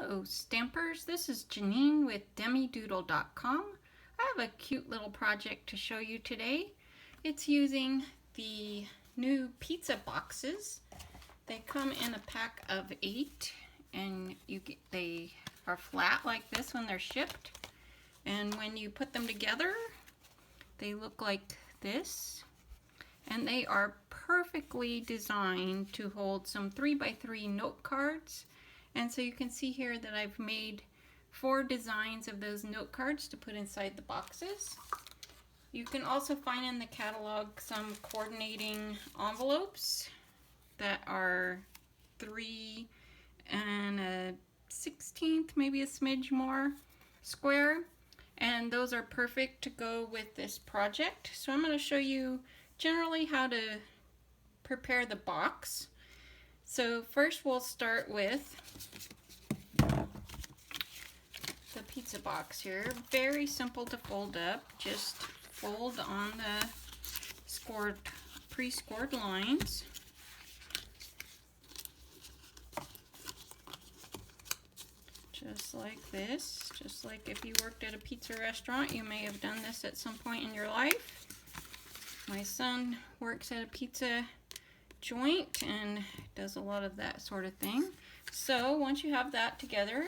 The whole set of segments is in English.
Hello stampers, this is Janeen with Demidoodle.com. I have a cute little project to show you today. It's using the new pizza boxes. They come in a pack of 8 and they are flat like this when they're shipped. And when you put them together, they look like this. And they are perfectly designed to hold some 3x3 note cards. And so you can see here that I've made 4 designs of those note cards to put inside the boxes. You can also find in the catalog some coordinating envelopes that are 3 and a 16th, maybe a smidge more, square. And those are perfect to go with this project. So I'm going to show you generally how to prepare the box. So first we'll start with the pizza box here. Very simple to fold up. Just fold on the pre-scored lines. Just like this. Just like if you worked at a pizza restaurant, you may have done this at some point in your life. My son works at a pizza joint and does a lot of that sort of thing. So once you have that together,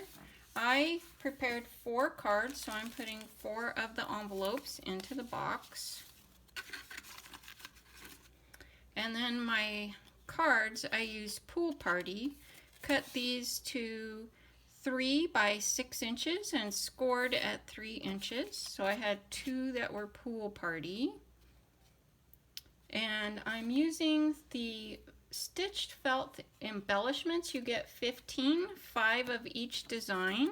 I prepared 4 cards, so I'm putting 4 of the envelopes into the box. And then my cards, I used Pool Party, cut these to 3 by 6 inches and scored at 3 inches. So I had 2 that were Pool Party. And I'm using the stitched felt embellishments. You get 15, 5 of each design.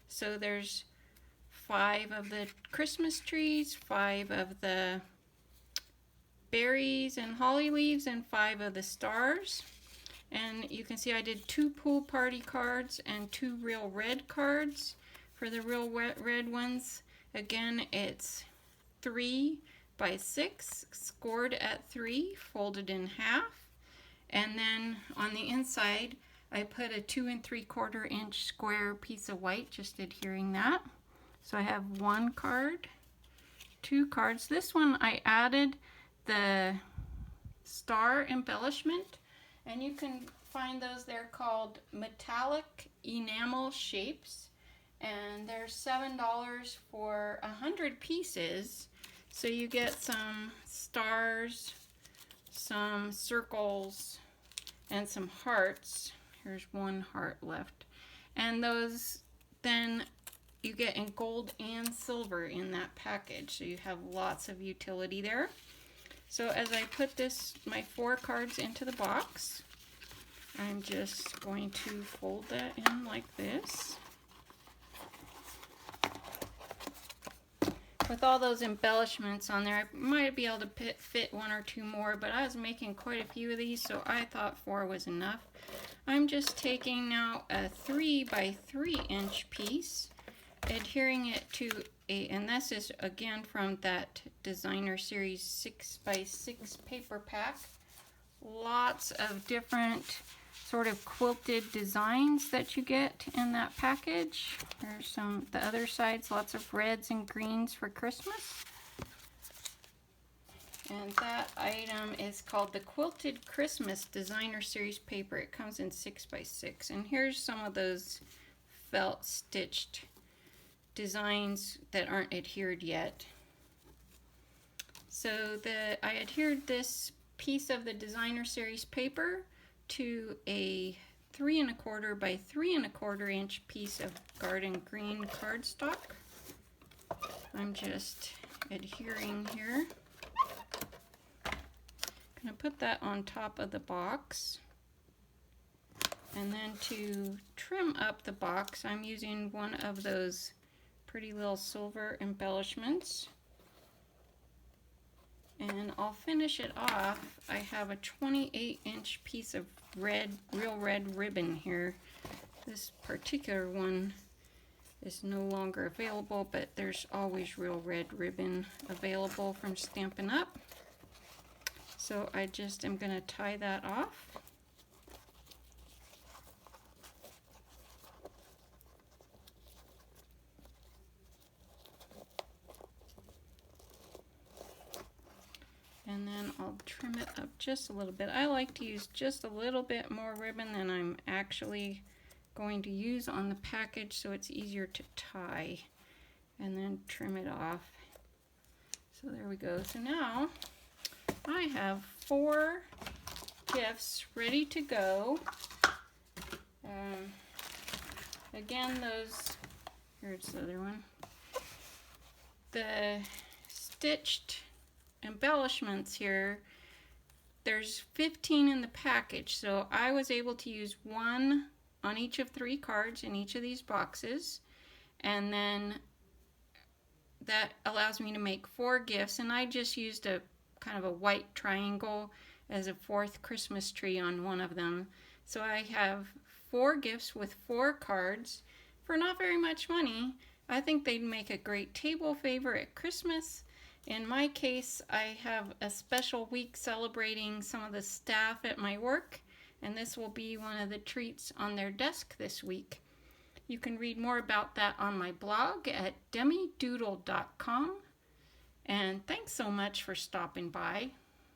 So there's 5 of the Christmas trees, 5 of the berries and holly leaves, and 5 of the stars. And you can see I did 2 Pool Party cards and 2 Real Red cards. For the Real Red ones, again, it's 3 by 6, scored at 3, folded in half. And then on the inside, I put a 2 3/4 inch square piece of white, just adhering that. So I have 1 card, 2 cards. This one I added the star embellishment, and you can find those. They're called metallic enamel shapes, and they're $7 for 100 pieces. So you get some stars, some circles, and some hearts. Here's 1 heart left. And those then you get in gold and silver in that package. So you have lots of utility there. So as I put my 4 cards into the box, I'm just going to fold that in like this. With all those embellishments on there, I might be able to fit 1 or 2 more, but I was making quite a few of these, so I thought 4 was enough. I'm just taking now a 3 by 3 inch piece, adhering it to and this is again from that Designer Series 6 by 6 paper pack. Lots of different sort of quilted designs that you get in that package. There's the other sides, lots of reds and greens for Christmas. And that item is called the Quilted Christmas Designer Series paper. It comes in 6 by 6. And here's some of those felt stitched designs that aren't adhered yet. So I adhered this piece of the Designer Series paper to a 3 1/4 by 3 1/4 inch piece of garden green cardstock. I'm just adhering here. I'm going to put that on top of the box. And then to trim up the box, I'm using one of those pretty little silver embellishments. And I'll finish it off. I have a 28 inch piece of real red ribbon here. This particular one is no longer available, but there's always real red ribbon available from Stampin' Up. So I just am going to tie that off. trim it up just a little bit. I like to use just a little bit more ribbon than I'm actually going to use on the package so it's easier to tie, and then trim it off. So there we go. So now I have 4 gifts ready to go. Again, here's the other one. The stitched embellishments here, there's 15 in the package, so I was able to use 1 on each of 3 cards in each of these boxes, and then that allows me to make 4 gifts, and I just used a kind of a white triangle as a 4th Christmas tree on one of them. So I have 4 gifts with 4 cards for not very much money. I think they'd make a great table favor at Christmas. In my case, I have a special week celebrating some of the staff at my work, and this will be one of the treats on their desk this week. You can read more about that on my blog at demidoodle.com. And thanks so much for stopping by.